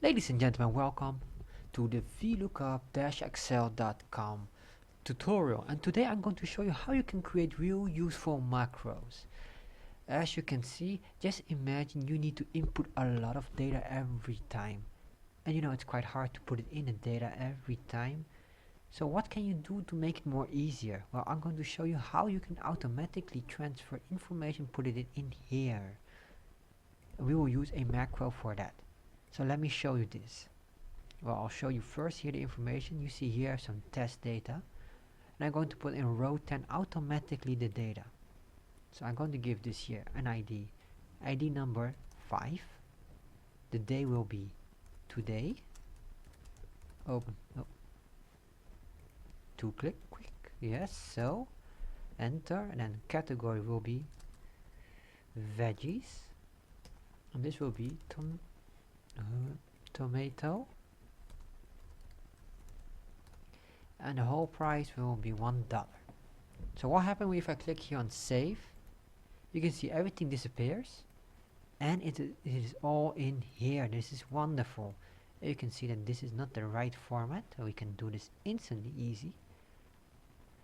Ladies and gentlemen, welcome to the vlookup-excel.com tutorial, and today I'm going to show you how you can create real useful macros. As you can see, just imagine you need to input a lot of data every time, and it's quite hard to put it in the data every time. So what can you do to make it more easier? Well, I'm going to show you how you can automatically transfer information, put it in here. We will use a macro for that. So let me show you this. Well, I'll show you first here the information. You see here some test data, and I'm going to put in row 10 automatically the data. So I'm going to give this here an ID number 5. The day will be today. Open, no, to click, quick, yes, so enter, and then category will be veggies, and this will be tomato, and the whole price will be $1. So what happens if I click here on save? You can see everything disappears, and it is all in here. This is wonderful. You can see that this is not the right format, so we can do this instantly easy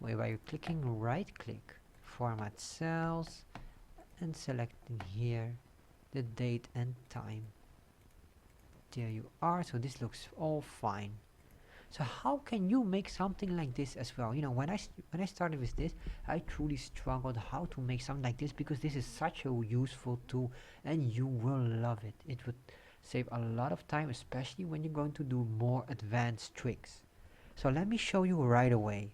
by clicking right click, format cells, and selecting here the date and time. There you are. So this looks all fine. So how can you make something like this as well? When I started with this, I truly struggled how to make something like this, because this is such a useful tool and you will love it. It would save a lot of time, especially when you're going to do more advanced tricks. So let me show you right away.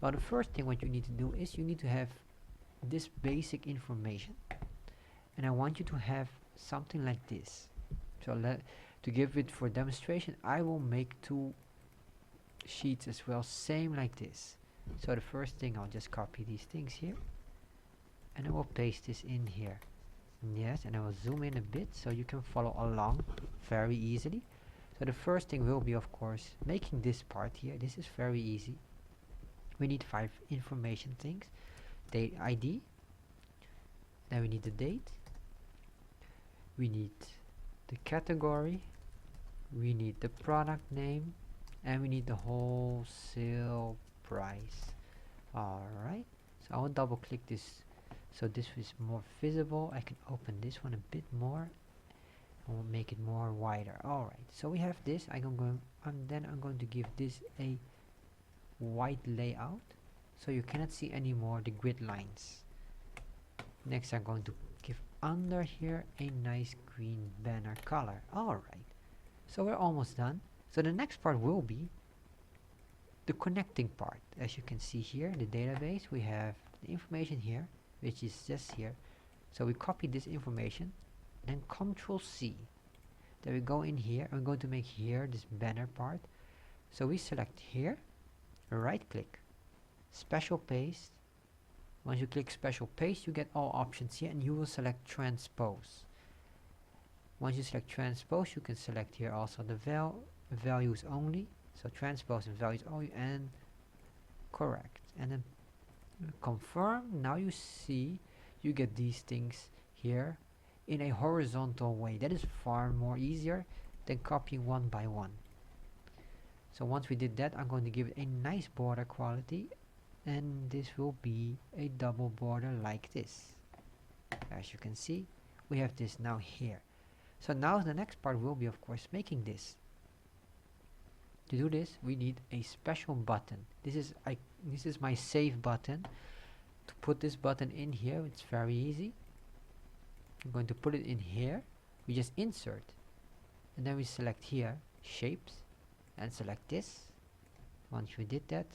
Well, the first thing what you need to do is you need to have this basic information, and I want you to have something like this. So to give it for demonstration, I will make 2 sheets as well, same like this. So the first thing, I'll just copy these things here, and I will paste this in here. Yes, and I will zoom in a bit so you can follow along very easily. So the first thing will be, of course, making this part here. This is very easy. We need 5 information things. Date ID, then we need the date, we need the category, we need the product name, and we need the wholesale price. Alright, so I will double click this so this is more visible. I can open this one a bit more and we'll make it more wider. Alright, so we have this. Then I'm going to give this a white layout so you cannot see anymore the grid lines. Next, I'm going to give under here a nice green banner color. Alright, so we're almost done. So the next part will be the connecting part. As you can see here, the database, we have the information here, which is just here. So we copy this information, then Control C. Then we go in here, and we're going to make here this banner part. So we select here, right click, special paste. Once you click special paste, you get all options here, and you will select transpose. Once you select transpose, you can select here also the values only. So transpose and values only, and correct, and then confirm. Now you see you get these things here in a horizontal way. That is far more easier than copying one by one. So once we did that, I'm going to give it a nice border quality, and this will be a double border like this. As you can see, we have this now here. So now the next part will be, of course, making this. To do this, we need a special button. This is my save button. To put this button in here, it's very easy. I'm going to put it in here. We just insert, and then we select here shapes and select this. Once we did that,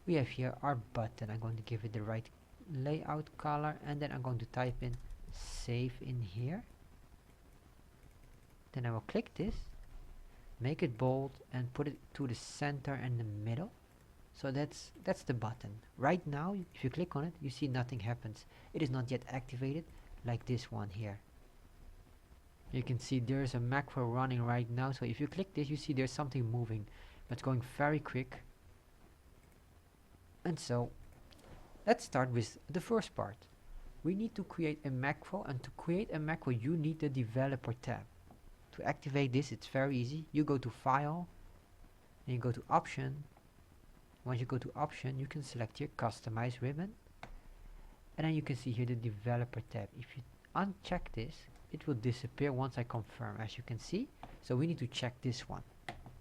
we have here our button. I'm going to give it the right layout color, and then I'm going to type in save in here. Then I will click this, make it bold, and put it to the center and the middle. So that's the button. Right now, if you click on it, you see nothing happens. It is not yet activated like this one here. You can see there's a macro running right now. So if you click this, you see there's something moving, but it's going very quick. And so let's start with the first part. We need to create a macro, and to create a macro you need the developer tab. To activate this, it's very easy. You go to File, and you go to Option. Once you go to Option, you can select here Customize Ribbon, and then you can see here the Developer tab. If you uncheck this, it will disappear once I confirm, as you can see. So we need to check this one.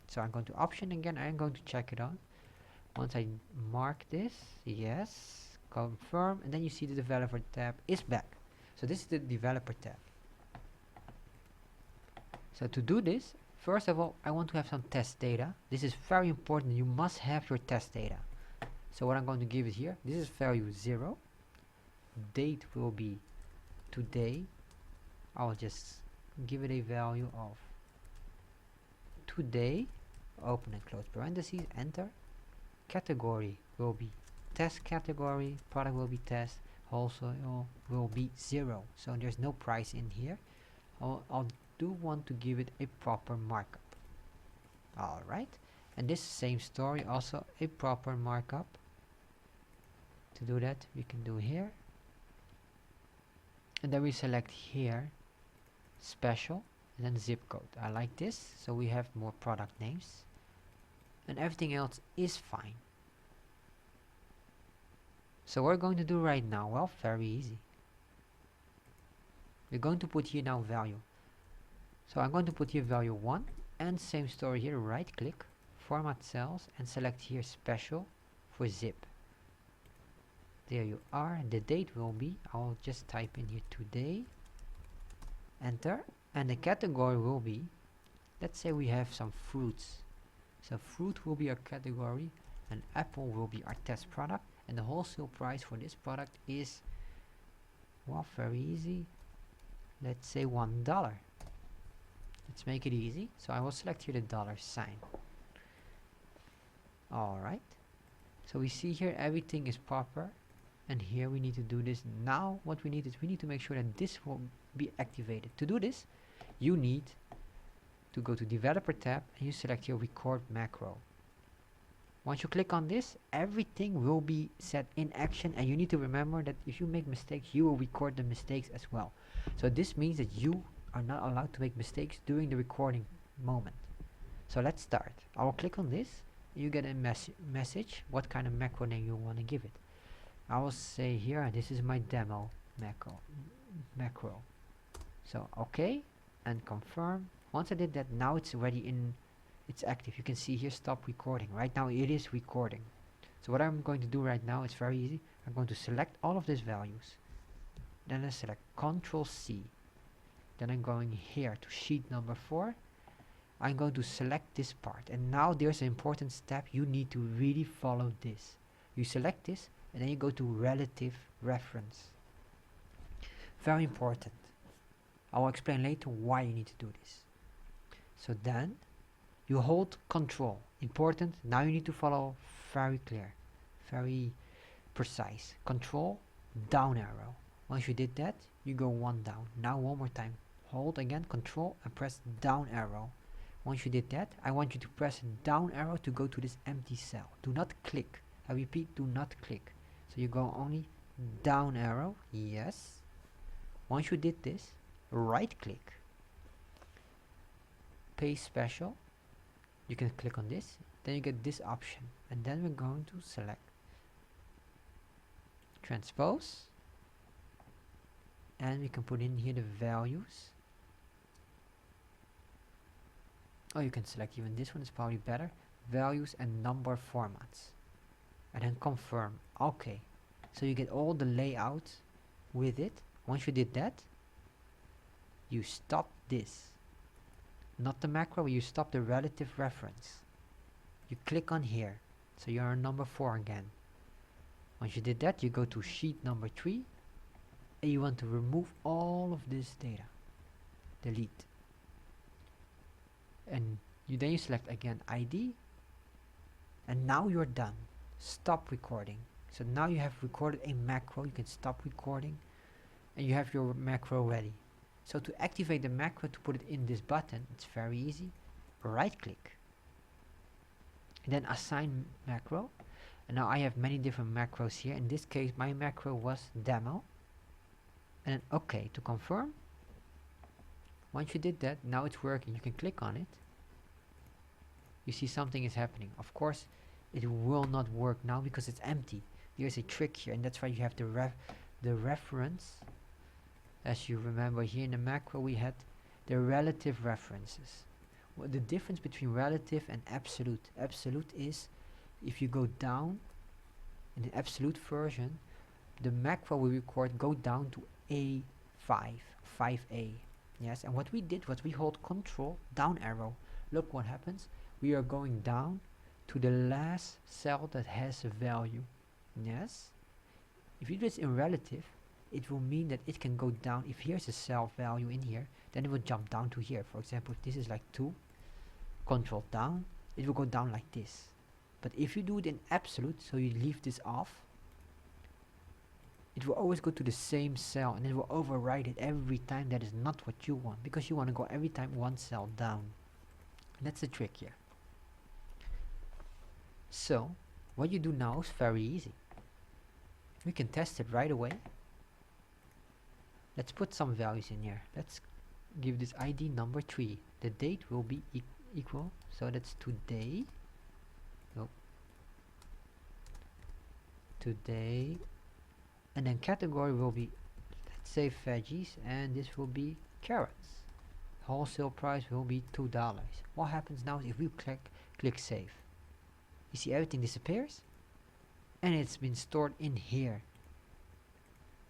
So I'm going to Option again, I'm going to check it on. Once I mark this, yes, confirm, and then you see the Developer tab is back. So this is the Developer tab. So to do this, first of all, I want to have some test data. This is very important. You must have your test data. So what I'm going to give it here, this is value 0. Date will be today. I'll just give it a value of today. Open and close parentheses, enter. Category will be test category, product will be test, wholesale will be 0. So there's no price in here. I'll do want to give it a proper markup. Alright, and this same story, also a proper markup. To do that, we can do here, and then we select here special and then zip code. I like this, so we have more product names, and everything else is fine. So what we're going to do right now, well, very easy. We're going to put here now value. So I'm going to put here value 1, and same story here, right click, format cells, and select here special for zip. There you are. The date will be, I'll just type in here today, enter, and the category will be, let's say we have some fruits. So fruit will be our category, and apple will be our test product, and the wholesale price for this product is, well, very easy. Let's say $1. Let's make it easy. So I will select here the dollar sign. Alright. So we see here everything is proper. And here we need to do this. Now what we need is we need to make sure that this will be activated. To do this, you need to go to Developer tab and you select here Record Macro. Once you click on this, everything will be set in action, and you need to remember that if you make mistakes, you will record the mistakes as well. So this means that you are not allowed to make mistakes during the recording moment. So let's start. I will click on this. You get a message what kind of macro name you want to give it. I will say here, this is my demo macro. So okay, and confirm. Once I did that, now it's already in, it's active. You can see here stop recording. Right now it is recording. So what I'm going to do right now is very easy. I'm going to select all of these values. Then I select Ctrl C. Then I'm going here to sheet number 4. I'm going to select this part, and now there's an important step. You need to really follow this. You select this, and then you go to relative reference. Very important. I will explain later why you need to do this. So then you hold Control. Important. Now you need to follow very clear, very precise. Control down arrow. Once you did that, you go 1 down. Now one more time. Hold again Control and press down arrow. Once you did that, I want you to press down arrow to go to this empty cell. Do not click. I repeat, do not click. So you go only down arrow. Yes. Once you did this, right click, paste special. You can click on this. Then you get this option. And then we're going to select transpose. And we can put in here the values. Oh, you can select even this one, is probably better. Values and number formats. And then confirm. Okay. So you get all the layout with it. Once you did that, you stop this. Not the macro, you stop the relative reference. You click on here. So you're on number 4 again. Once you did that, you go to sheet number 3. And you want to remove all of this data. Delete. And then you select again ID, and now you're done. Stop recording. So now you have recorded a macro. You can stop recording, and you have your macro ready. So to activate the macro, to put it in this button, it's very easy. Right click, and then assign macro. And now I have many different macros here. In this case, my macro was demo, and then OK to confirm. Once you did that, now it's working. You can click on it. You see something is happening. Of course, it will not work now because it's empty. There's a trick here, and that's why you have the reference. As you remember, here in the macro we had the relative references. Well, the difference between relative and absolute. Absolute is if you go down in the absolute version, the macro we record go down to A5, 5A. Yes, and what we did was we hold Control down arrow. Look what happens. We are going down to the last cell that has a value. Yes. If you do this in relative, it will mean that it can go down. If here's a cell value in here, then it will jump down to here. For example, if this is like 2, Control down, it will go down like this. But if you do it in absolute, so you leave this off, it will always go to the same cell and it will override it every time. That is not what you want, because you want to go every time one cell down. And that's the trick here. So what you do now is very easy. We can test it right away. Let's put some values in here. Let's give this ID number 3. The date will be equal, so that's today. Nope. Today. And then category will be, let's say, veggies, and this will be carrots. Wholesale price will be $2. What happens now is if we click save, you see everything disappears and it's been stored in here.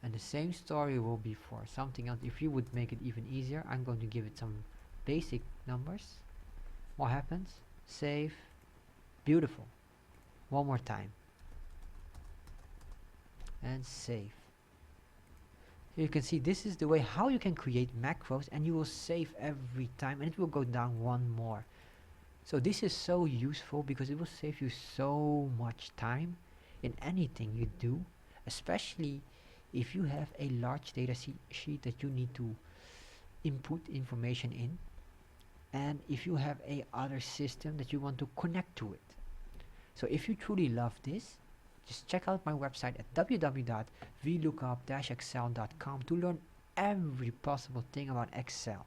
And the same story will be for something else. If you would make it even easier, I'm going to give it some basic numbers. What happens? Save. Beautiful. One more time. And save. So you can see this is the way how you can create macros, and you will save every time and it will go down one more. So this is so useful because it will save you so much time in anything you do, especially if you have a large data sheet that you need to input information in, and if you have a other system that you want to connect to it. So if you truly love this, just check out my website at www.vlookup-excel.com to learn every possible thing about Excel.